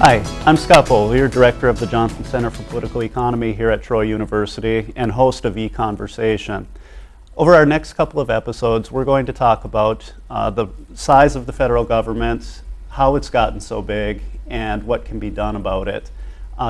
Hi, I'm Scott Beaulier, Director of the Johnson Center for Political Economy here at Troy University and host of EconVersations. Over our next couple of episodes, we're going to talk about the size of the federal government, how it's gotten so big, and what can be done about it.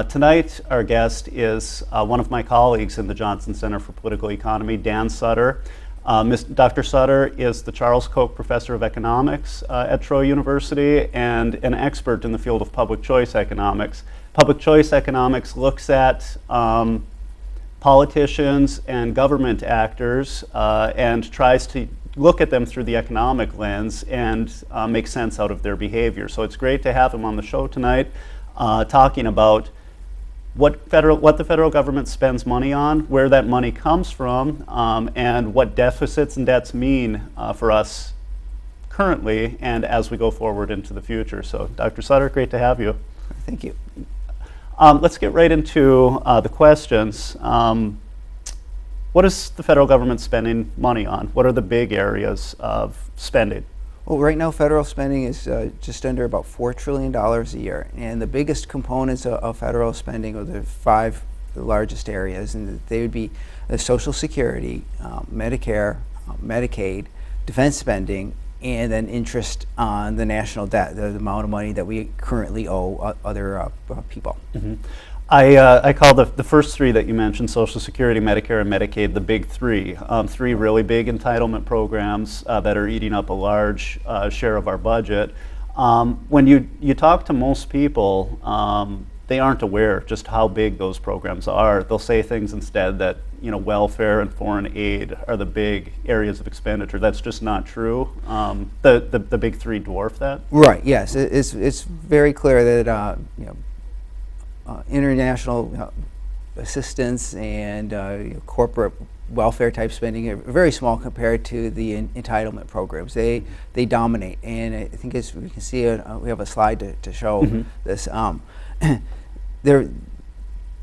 Tonight, our guest is one of my colleagues in the Johnson Center for Political Economy, Dan Sutter. Dr. Sutter is the Charles Koch Professor of Economics at Troy University and an expert in the field of public choice economics. Public choice economics looks at politicians and government actors and tries to look at them through the economic lens and make sense out of their behavior. So it's great to have him on the show tonight talking about what the federal government spends money on, where that money comes from, and what deficits and debts mean for us currently and as we go forward into the future. So, Dr. Sutter, great to have you. Thank you. Let's get right into the questions. What is the federal government spending money on? What are the big areas of spending? Well, right now, federal spending is just under about $4 trillion a year. And the biggest components of federal spending are the five largest areas, and they would be Social Security, Medicare, Medicaid, defense spending, and then interest on the national debt, the amount of money that we currently owe other people. Mm-hmm. I call the first three that you mentioned, Social Security, Medicare, and Medicaid, the big three. Three really big entitlement programs that are eating up a large share of our budget. When you talk to most people, they aren't aware just how big those programs are. They'll say things instead that welfare and foreign aid are the big areas of expenditure. That's just not true. The big three dwarf that. Right. Yes. It's very clear that international assistance and corporate welfare type spending are very small compared to the entitlement programs. They dominate, and I think as we can see, we have a slide to show this.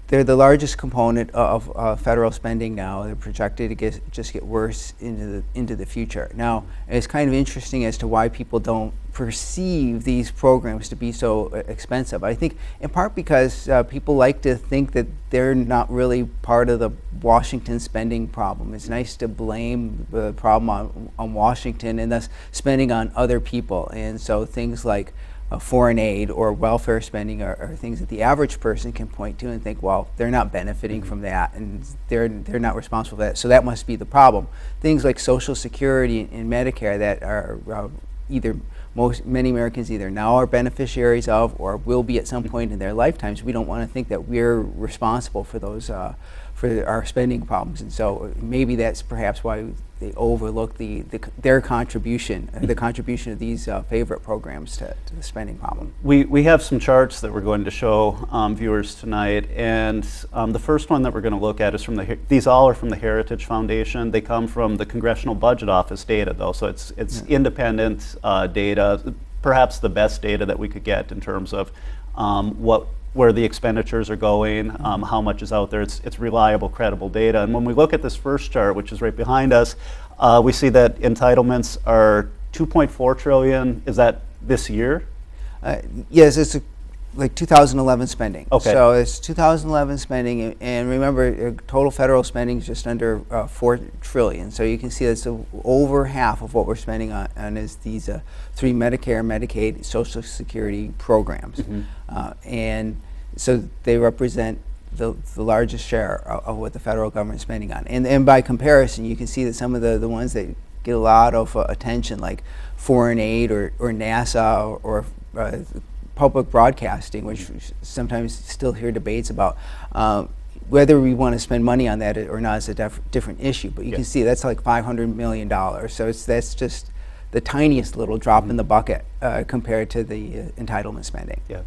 They're the largest component of federal spending now. They're projected to just get worse into the future. Now, it's kind of interesting as to why people don't perceive these programs to be so expensive. I think in part because people like to think that they're not really part of the Washington spending problem. It's nice to blame the problem on Washington and thus spending on other people. And so things like foreign aid or welfare spending are things that the average person can point to and think, well, they're not benefiting from that, and they're not responsible for that, so that must be the problem. Things like Social Security and Medicare that are many Americans either now are beneficiaries of or will be at some point in their lifetimes. We don't want to think that we're responsible for those for our spending problems, and so maybe that's perhaps why they overlook their contribution, the contribution of these favorite programs to the spending problem. We have some charts that we're going to show viewers tonight, and the first one that we're going to look at is these all are from the Heritage Foundation. They come from the Congressional Budget Office data, though, so it's independent data, perhaps the best data that we could get in terms of where the expenditures are going, how much is out there. It's reliable, credible data. And when we look at this first chart, which is right behind us, we see that entitlements are $2.4 trillion. Is that this year? Yes, it's like 2011 spending. Okay. So it's 2011 spending, and remember, total federal spending is just under $4 trillion. So you can see that's over half of what we're spending on is these three Medicare, Medicaid, Social Security programs, and so they represent the largest share of what the federal government is spending on. And by comparison, you can see that some of the ones that get a lot of attention, like foreign aid or NASA or public broadcasting, which we sometimes still hear debates about. Whether we want to spend money on that or not is a different issue, but you can see that's like $500 million. So that's just the tiniest little drop in the bucket compared to the entitlement spending. Yeah.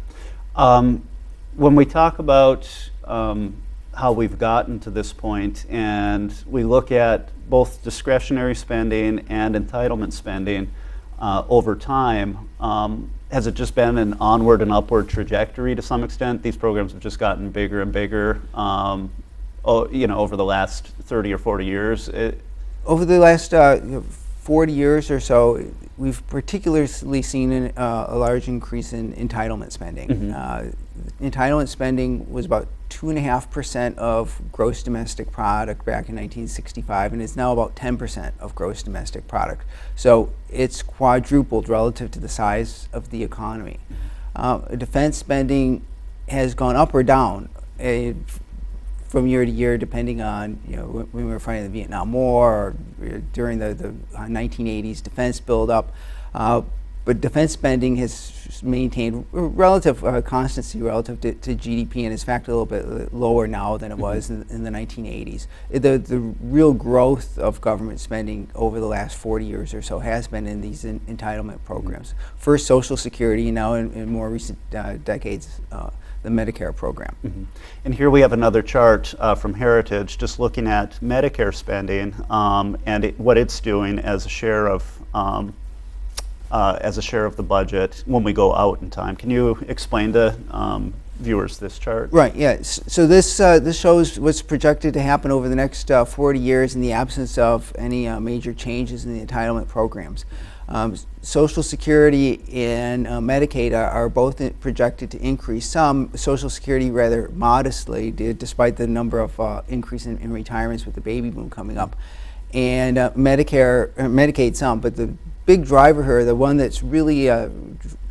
When we talk about how we've gotten to this point and we look at both discretionary spending and entitlement spending over time, has it just been an onward and upward trajectory to some extent? These programs have just gotten bigger and bigger, over the last 30 or 40 years. Over the last 40 40 years or so, we've particularly seen a large increase in entitlement spending. Entitlement spending was about 2.5% of gross domestic product back in 1965, and it's now about 10% of gross domestic product. So it's quadrupled relative to the size of the economy. Defense spending has gone up or down from year to year, depending on when we were fighting the Vietnam War or during the 1980s defense buildup. But defense spending has maintained relative constancy relative to GDP, and is in fact a little bit lower now than it was in the 1980s. The real growth of government spending over the last 40 years or so has been in these entitlement programs. First Social Security, and now in more recent decades, the Medicare program. And here we have another chart from Heritage, just looking at Medicare spending and what it's doing as a share of the budget when we go out in time. Can you explain to viewers this chart? Right, yeah. So this shows what's projected to happen over the next 40 years in the absence of any major changes in the entitlement programs. Social Security and Medicaid are both projected to increase. Some Social Security rather modestly, despite the number of increase in retirements with the baby boom coming up, and Medicaid some. But the big driver here, the one that's really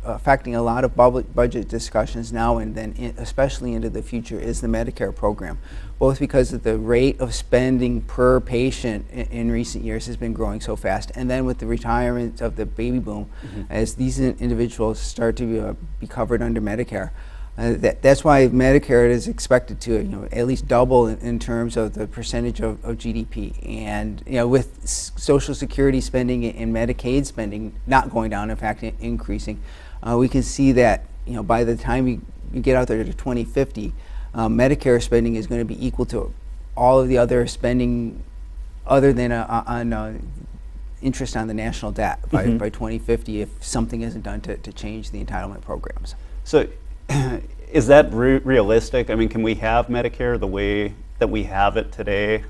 affecting a lot of budget discussions now and then, especially into the future, is the Medicare program, both because of the rate of spending per patient in recent years has been growing so fast, and then with the retirement of the baby boom, as these individuals start to be covered under Medicare. That's why Medicare is expected to at least double in terms of the percentage of GDP. And with Social Security spending and Medicaid spending not going down, in fact increasing, we can see that by the time you get out there to 2050, Medicare spending is going to be equal to all of the other spending other than on interest on the national debt by 2050 if something isn't done to change the entitlement programs. So is that realistic? I mean, can we have Medicare the way that we have it today,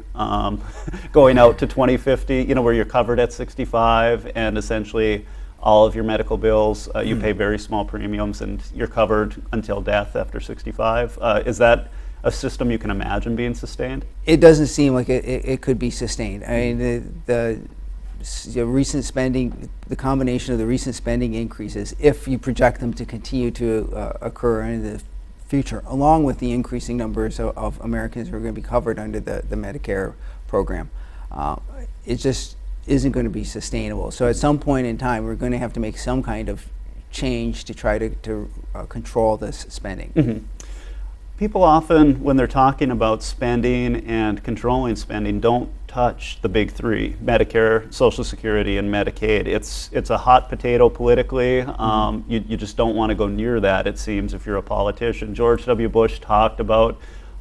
going out to 2050, where you're covered at 65 and essentially all of your medical bills, you pay very small premiums and you're covered until death after 65? Is that a system you can imagine being sustained? It doesn't seem like it could be sustained. I mean, the recent spending, the combination of the recent spending increases, if you project them to continue to occur in the future, along with the increasing numbers of Americans who are going to be covered under the Medicare program, it just isn't going to be sustainable. So at some point in time, we're going to have to make some kind of change to try to control this spending. People often, when they're talking about spending and controlling spending, don't touch the big three: Medicare, Social Security, and Medicaid. It's a hot potato politically. You just don't want to go near that, it seems, if you're a politician. George W. Bush talked about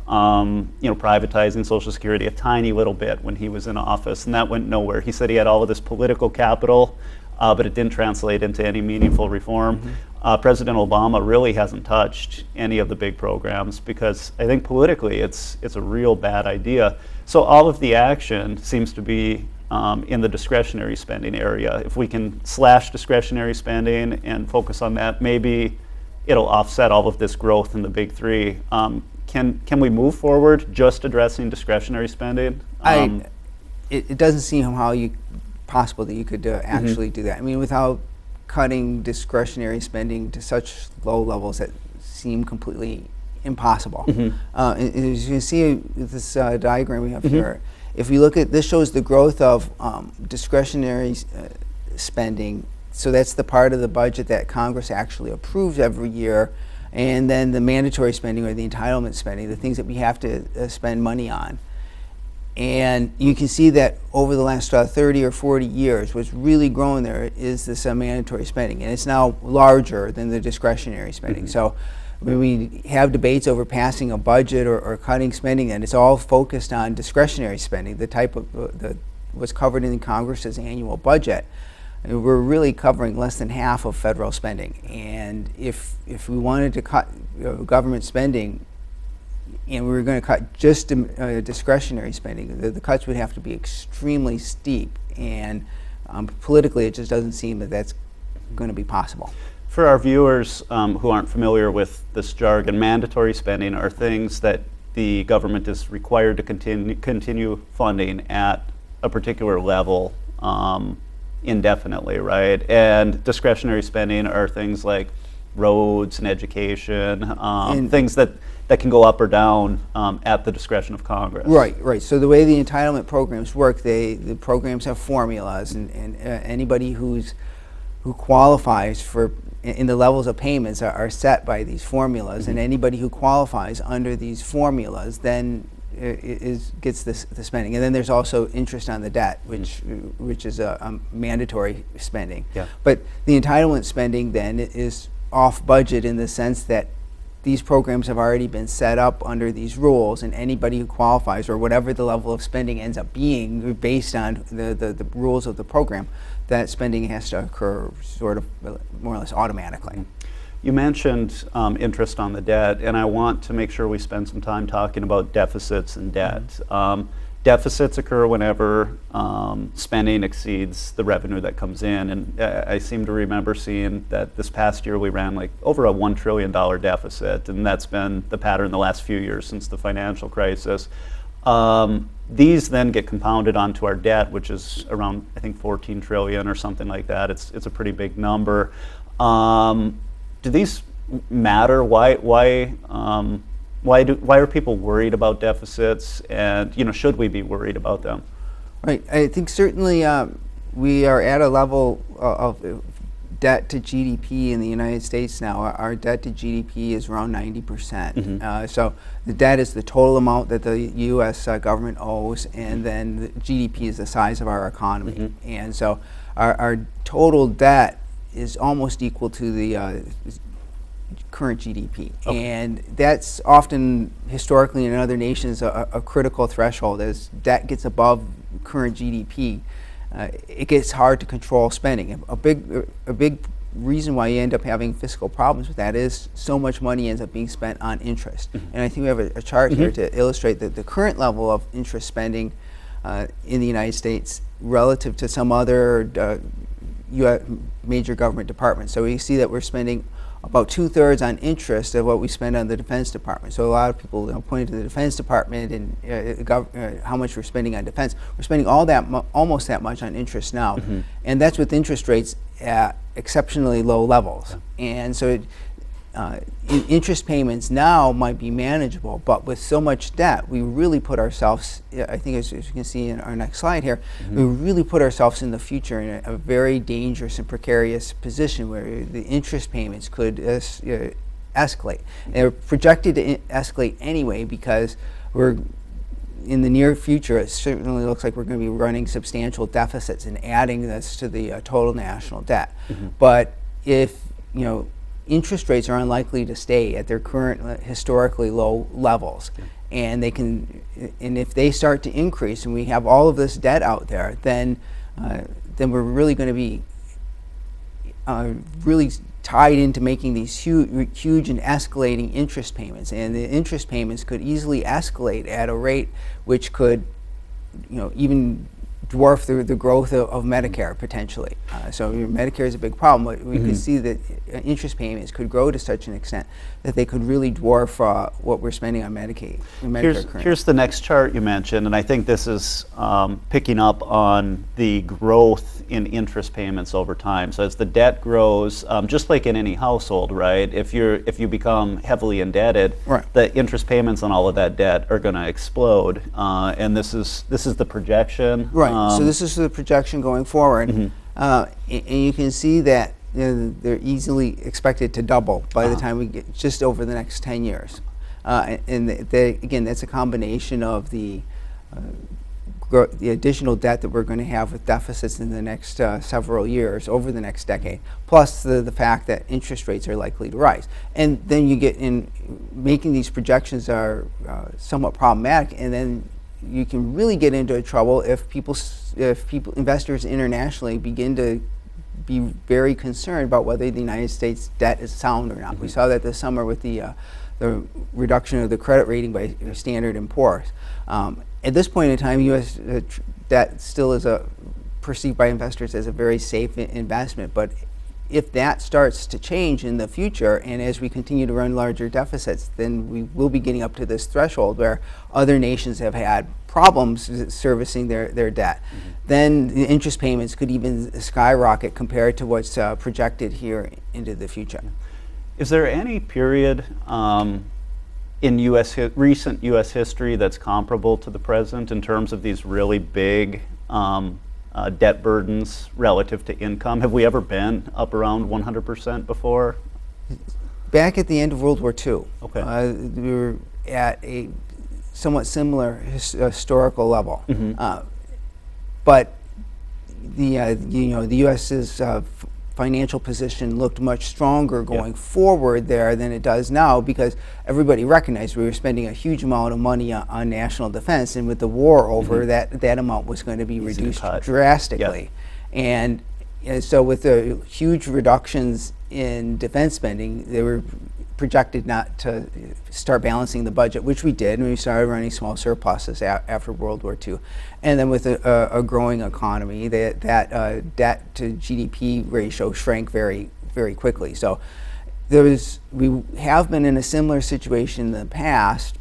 privatizing Social Security a tiny little bit when he was in office, and that went nowhere. He said he had all of this political capital, but it didn't translate into any meaningful reform. President Obama really hasn't touched any of the big programs because I think politically it's a real bad idea. So all of the action seems to be in the discretionary spending area. If we can slash discretionary spending and focus on that, maybe it'll offset all of this growth in the big three. Can we move forward just addressing discretionary spending? It doesn't seem possible that you could actually do that. I mean, without cutting discretionary spending to such low levels that seem completely impossible. As you can see with this diagram we have here, if we look at this, shows the growth of discretionary spending. So that's the part of the budget that Congress actually approves every year, and then the mandatory spending or the entitlement spending, the things that we have to spend money on. And you can see that over the last 30 or 40 years, what's really grown there is this mandatory spending, and it's now larger than the discretionary spending. So when we have debates over passing a budget or cutting spending, and it's all focused on discretionary spending, the type of what's covered in Congress's annual budget. And we're really covering less than half of federal spending. And if we wanted to cut government spending, and we were going to cut just discretionary spending, the cuts would have to be extremely steep, and Politically, it just doesn't seem that that's going to be possible. For our viewers who aren't familiar with this jargon, mandatory spending are things that the government is required to continue funding at a particular level indefinitely, right? And discretionary spending are things like roads and education, things that can go up or down at the discretion of Congress. Right. So the way the entitlement programs work, the programs have formulas, and anybody who qualifies for in the levels of payments are set by these formulas, and anybody who qualifies under these formulas then gets the spending. And then there's also interest on the debt, which is a mandatory spending. Yeah. But the entitlement spending then is off budget in the sense that these programs have already been set up under these rules, and anybody who qualifies, or whatever the level of spending ends up being based on the rules of the program, that spending has to occur sort of more or less automatically. You mentioned interest on the debt, and I want to make sure we spend some time talking about deficits and debt. Deficits occur whenever spending exceeds the revenue that comes in, and I seem to remember seeing that this past year we ran like over a $1 trillion deficit, and that's been the pattern the last few years since the financial crisis. These then get compounded onto our debt, which is around, I think, 14 trillion or something like that. It's a pretty big number. Do these matter? Why are people worried about deficits? And should we be worried about them? Right. I think certainly we are at a level of debt to GDP in the United States now. Our debt to GDP is around 90%. So the debt is the total amount that the U.S. Government owes, and then the GDP is the size of our economy. And so our total debt is almost equal to the current GDP. Okay. And that's often, historically in other nations, a critical threshold. As debt gets above current GDP, it gets hard to control spending. A big reason why you end up having fiscal problems with that is so much money ends up being spent on interest. And I think we have a chart here to illustrate that the current level of interest spending in the United States relative to some other major government departments. So we see that we're spending about 2/3 on interest of what we spend on the Defense Department. So a lot of people point to the Defense Department and how much we're spending on defense. We're spending almost that much on interest now, and that's with interest rates at exceptionally low levels. And so interest payments now might be manageable, but with so much debt, we really put ourselves, I think as you can see in our next slide here, we really put ourselves in the future in a very dangerous and precarious position where the interest payments could escalate. They're projected to escalate anyway because we're in the near future, it certainly looks like we're going to be running substantial deficits and adding this to the total national debt. But if interest rates are unlikely to stay at their current historically low levels, and and if they start to increase, and we have all of this debt out there, then we're really going to be really tied into making these huge and escalating interest payments, and the interest payments could easily escalate at a rate which could, even dwarf the growth of Medicare potentially. So Medicare is a big problem, but we could see that interest payments could grow to such an extent that they could really dwarf what we're spending on Medicare currently. Here's the next chart you mentioned, and I think this is picking up on the growth in interest payments over time. So as the debt grows, just like in any household, right? If you become heavily indebted, the interest payments on all of that debt are going to explode, and this is the projection. Right. So this is the projection going forward, and you can see that they're easily expected to double by the time we get just over the next 10 years. And again, that's a combination of the additional debt that we're going to have with deficits in the next several years, over the next decade, plus the fact that interest rates are likely to rise. And then you get in making these projections are somewhat problematic, and then you can really get into trouble if investors internationally begin to be very concerned about whether the United States debt is sound or not. We saw that this summer with the reduction of the credit rating by Standard & Poor's. At this point in time, U.S. debt still is perceived by investors as a very safe investment. But if that starts to change in the future, and as we continue to run larger deficits, then we will be getting up to this threshold where other nations have had problems servicing their debt. Then the interest payments could even skyrocket compared to what's projected here into the future. Is there any period in recent U.S. history that's comparable to the present in terms of these really big debt burdens relative to income? Have we ever been up around 100% before? Back at the end of World War II, okay. We were at a somewhat similar historical level. But the U.S.'s financial position looked much stronger going forward there than it does now, because everybody recognized we were spending a huge amount of money on national defense, and with the war over, that amount was going to be reduced drastically. And so with the huge reductions in defense spending, they were projected not to start balancing the budget, which we did, and we started running small surpluses after World War II. And then with a growing economy, that debt to GDP ratio shrank very, very quickly. So we have been in a similar situation in the past,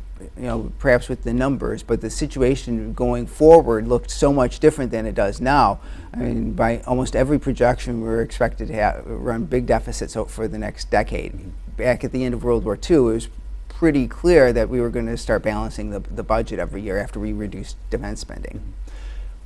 perhaps with the numbers, but the situation going forward looked so much different than it does now. I mean, by almost every projection, we were expected to run big deficits for the next decade. Back at the end of World War II, it was pretty clear that we were going to start balancing the budget every year after we reduced defense spending.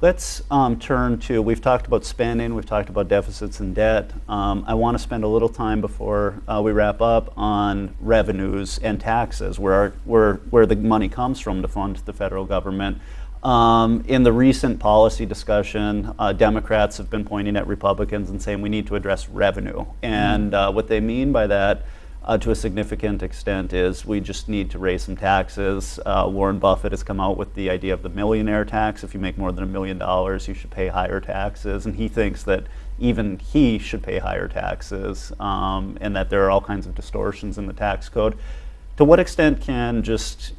Let's turn to, we've talked about spending, we've talked about deficits and debt. I want to spend a little time before we wrap up on revenues and taxes, where the money comes from to fund the federal government. In the recent policy discussion, Democrats have been pointing at Republicans and saying we need to address revenue. And what they mean by that, to a significant extent, is we just need to raise some taxes. Warren Buffett has come out with the idea of the millionaire tax. If you make more than $1 million, you should pay higher taxes. And he thinks that even he should pay higher taxes, and that there are all kinds of distortions in the tax code. To what extent can just,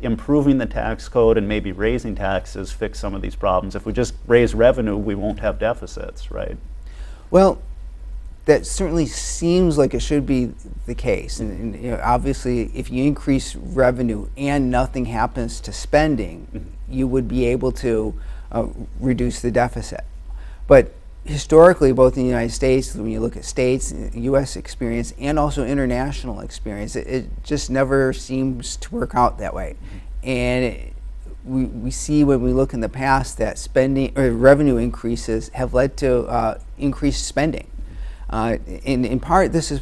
improving the tax code and maybe raising taxes fix some of these problems? If we just raise revenue, we won't have deficits, right? Well, that certainly seems like it should be the case. And obviously, if you increase revenue and nothing happens to spending, you would be able to reduce the deficit. But historically, both in the United States, when you look at states, U.S. experience, and also international experience, it just never seems to work out that way. And we see when we look in the past that spending or revenue increases have led to increased spending. In part, this is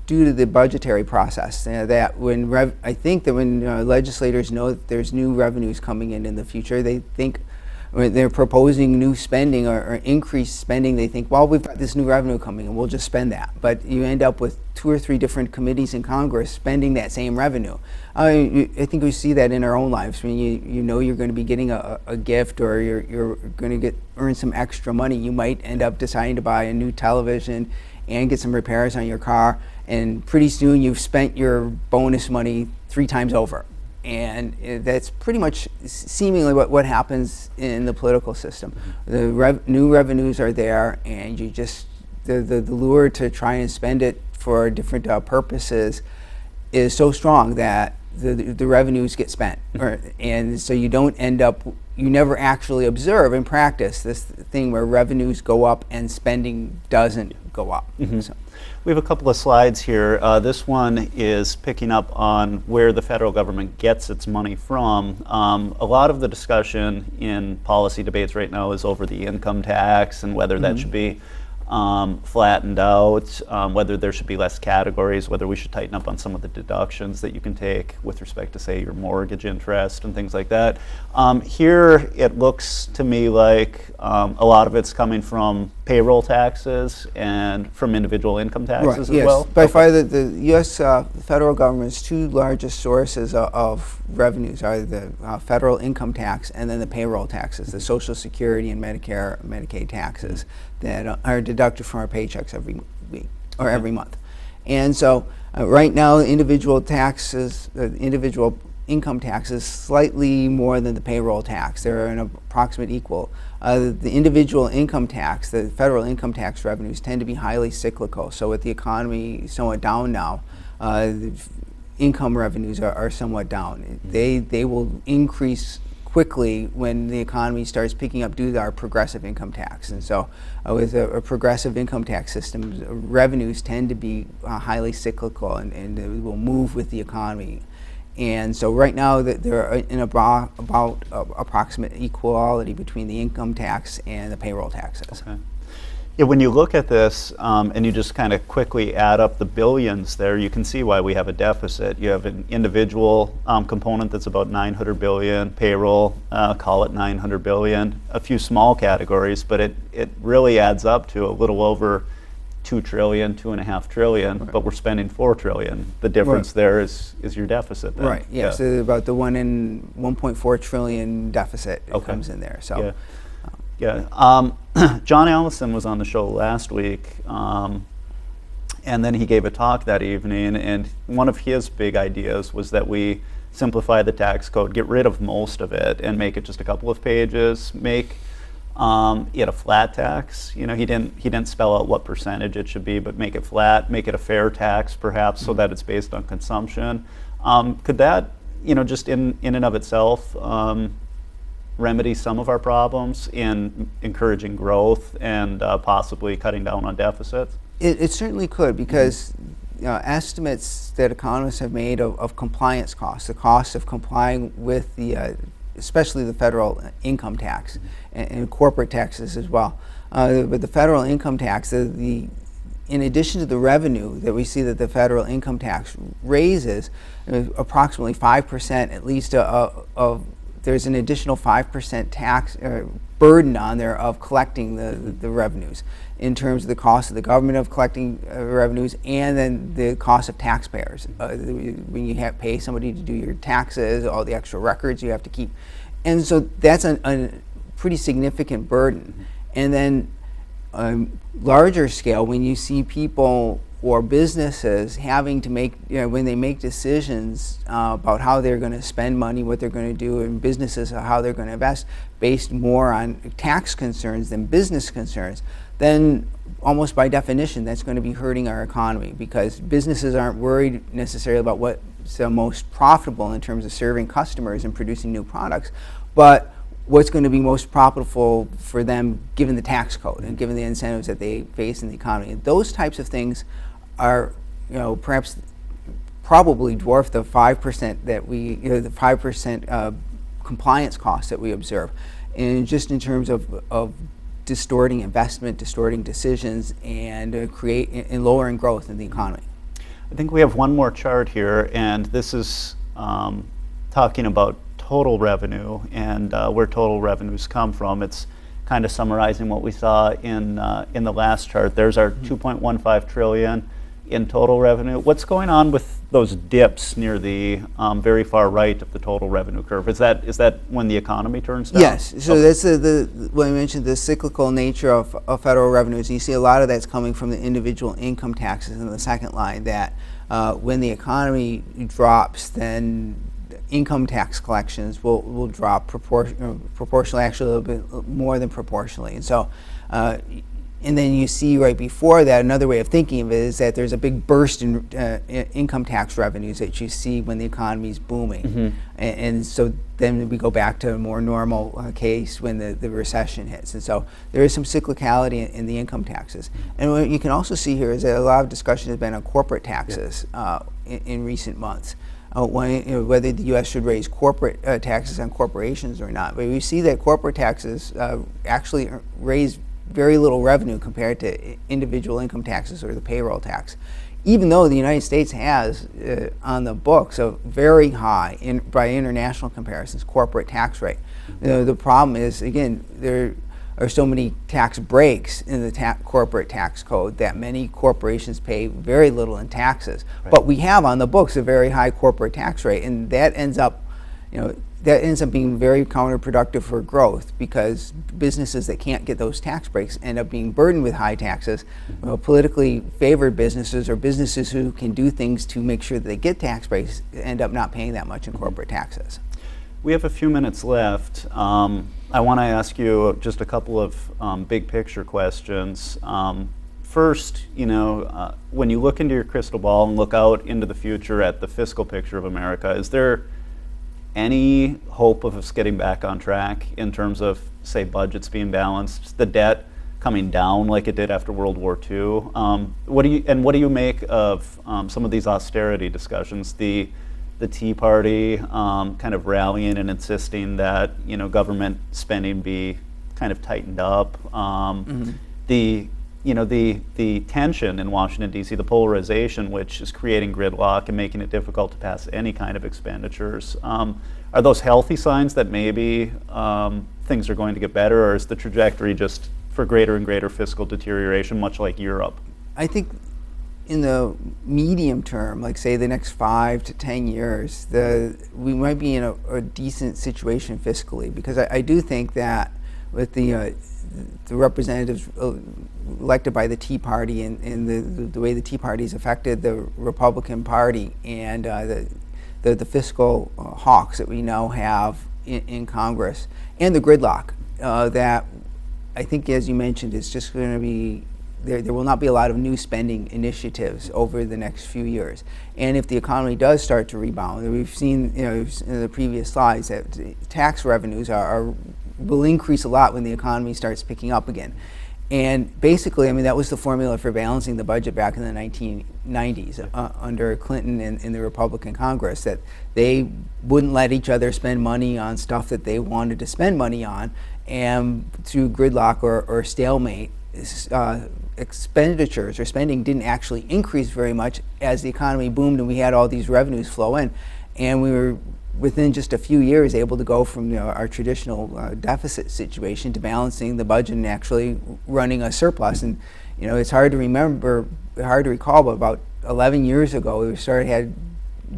due to the budgetary process. That when I think that when legislators know that there's new revenues coming in the future, they think when they're proposing new spending or increased spending, they think, well, we've got this new revenue coming and we'll just spend that. But you end up with 2 or 3 different committees in Congress spending that same revenue. I think we see that in our own lives. When you know you're going to be getting a gift, or you're going to earn some extra money, you might end up deciding to buy a new television and get some repairs on your car, and pretty soon you've spent your bonus money 3 times over. And that's pretty much seemingly what happens in the political system. The new revenues are there, and you just the lure to try and spend it for different purposes is so strong that the revenues get spent, and so you don't end up. You never actually observe in practice this thing where revenues go up and spending doesn't go up. So. We have a couple of slides here. This one is picking up on where the federal government gets its money from. A lot of the discussion in policy debates right now is over the income tax and whether that should be flattened out, whether there should be less categories, whether we should tighten up on some of the deductions that you can take with respect to, say, your mortgage interest and things like that. Here it looks to me like a lot of it's coming from payroll taxes and from individual income taxes as well. By far the U.S. Federal government's 2 largest sources of revenues are the federal income tax and then the payroll taxes, the Social Security and Medicare, Medicaid taxes that are deducted from our paychecks every week or every month. And so right now, individual taxes, individual income tax is slightly more than the payroll tax. They're an approximate equal. The individual income tax, the federal income tax revenues tend to be highly cyclical. So with the economy somewhat down now, the income revenues are somewhat down. They will increase quickly when the economy starts picking up due to our progressive income tax. And so with a progressive income tax system, revenues tend to be highly cyclical and they will move with the economy. And so right now they're in about approximate equality between the income tax and the payroll taxes. Okay. Yeah, when you look at this and you just kind of quickly add up the billions there, you can see why we have a deficit. You have an individual component that's about 900 billion, payroll, call it 900 billion, a few small categories, but it really adds up to a little over 2 trillion, 2.5 trillion, right. But we're spending 4 trillion. The difference right. there is your deficit then. Right, yeah, so about the 1.4 trillion deficit Okay. comes in there. So. Yeah. John Allison was on the show last week, and then he gave a talk that evening, and one of his big ideas was that we simplify the tax code, get rid of most of it, and make it just a couple of pages, make it a flat tax. You know, he didn't spell out what percentage it should be, but make it flat, make it a fair tax perhaps, so that it's based on consumption. Could that, just in and of itself, remedy some of our problems in encouraging growth and possibly cutting down on deficits? It certainly could, because estimates that economists have made of compliance costs, the cost of complying with the, especially the federal income tax and corporate taxes as well. But the federal income tax, in addition to the revenue that we see that the federal income tax raises, approximately 5% at least of there's an additional 5% tax burden on there of collecting the revenues in terms of the cost of the government of collecting revenues, and then the cost of taxpayers. When you pay somebody to do your taxes, all the extra records you have to keep. And so that's a pretty significant burden. And then larger scale, when you see people or businesses having to make, when they make decisions about how they're going to spend money, what they're going to do, and businesses how they're going to invest based more on tax concerns than business concerns, then almost by definition that's going to be hurting our economy, because businesses aren't worried necessarily about what's the most profitable in terms of serving customers and producing new products, but what's going to be most profitable for them given the tax code and given the incentives that they face in the economy. And those types of things are, perhaps probably dwarf the 5% that we, the 5% compliance costs that we observe, and just in terms of distorting investment, distorting decisions, and lowering growth in the economy. I think we have one more chart here, and this is talking about total revenue and where total revenues come from. It's kind of summarizing what we saw in the last chart. There's our 2.15 trillion in total revenue. What's going on with those dips near the very far right of the total revenue curve? Is that when the economy turns down? Yes. So that's when I mentioned the cyclical nature of federal revenues. And you see a lot of that's coming from the individual income taxes in the second line. That when the economy drops, then income tax collections will drop proportionally, actually a little bit more than proportionally. And so, and then you see right before that, another way of thinking of it is that there's a big burst in income tax revenues that you see when the economy is booming. Mm-hmm. And so then we go back to a more normal case when the recession hits. And so there is some cyclicality in the income taxes. And what you can also see here is that a lot of discussion has been on corporate taxes in recent months. Whether the U.S. should raise corporate taxes on corporations or not. But we see that corporate taxes actually raise very little revenue compared to individual income taxes or the payroll tax, even though the United States has on the books a very high, by international comparisons, corporate tax rate. The problem is, again, there are so many tax breaks in the corporate tax code that many corporations pay very little in taxes. Right. But we have on the books a very high corporate tax rate, and that ends up that ends up being very counterproductive for growth, because businesses that can't get those tax breaks end up being burdened with high taxes. Politically favored businesses, or businesses who can do things to make sure that they get tax breaks, end up not paying that much in corporate taxes. We have a few minutes left. I want to ask you just a couple of big picture questions. First, when you look into your crystal ball and look out into the future at the fiscal picture of America, is there any hope of us getting back on track in terms of, say, budgets being balanced, the debt coming down like it did after World War II? What do you make of some of these austerity discussions? The Tea Party kind of rallying and insisting that government spending be kind of tightened up. The tension in Washington, D.C., the polarization, which is creating gridlock and making it difficult to pass any kind of expenditures. Are those healthy signs that maybe things are going to get better, or is the trajectory just for greater and greater fiscal deterioration, much like Europe? I think in the medium term, like say the next 5 to 10 years, we might be in a decent situation fiscally, because I do think that with the representatives elected by the Tea Party and the way the Tea Party's affected the Republican Party, and the fiscal hawks that we now have in Congress, and the gridlock, that I think, as you mentioned, is just going to be, there will not be a lot of new spending initiatives over the next few years. And if the economy does start to rebound, we've seen in the previous slides that tax revenues will increase a lot when the economy starts picking up again. And basically, that was the formula for balancing the budget back in the 1990s under Clinton and the Republican Congress, that they wouldn't let each other spend money on stuff that they wanted to spend money on, and through gridlock or stalemate, expenditures or spending didn't actually increase very much as the economy boomed and we had all these revenues flow in. And we were, within just a few years, able to go from our traditional deficit situation to balancing the budget and actually running a surplus. And it's hard to recall, but about 11 years ago, we had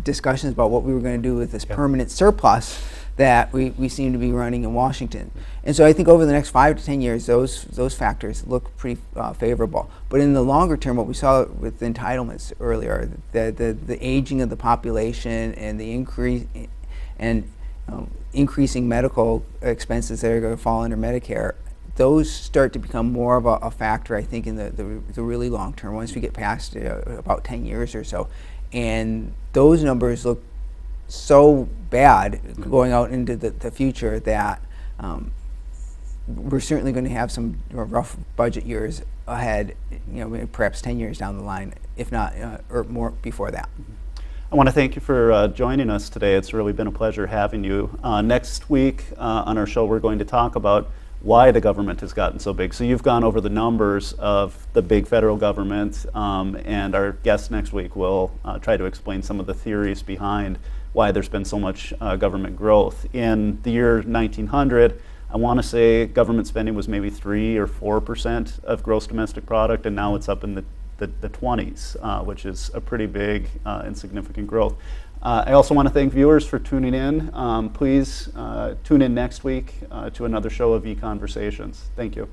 discussions about what we were going to do with this permanent surplus that we seem to be running in Washington. And so I think over the next 5 to 10 years, those factors look pretty favorable. But in the longer term, what we saw with entitlements earlier, the aging of the population and the increase and increasing medical expenses that are going to fall under Medicare, those start to become more of a factor, I think, in the really long term, once we get past about 10 years or so. And those numbers look so bad going out into the future that we're certainly going to have some rough budget years ahead, perhaps 10 years down the line, if not or more before that. I want to thank you for joining us today. It's really been a pleasure having you. Next week on our show, we're going to talk about why the government has gotten so big. So you've gone over the numbers of the big federal government, and our guest next week will try to explain some of the theories behind why there's been so much government growth. In the year 1900, I want to say government spending was maybe 3 or 4% of gross domestic product, and now it's up in the 20s, which is a pretty big and significant growth. I also want to thank viewers for tuning in. Please tune in next week to another show of EconVersations. Thank you.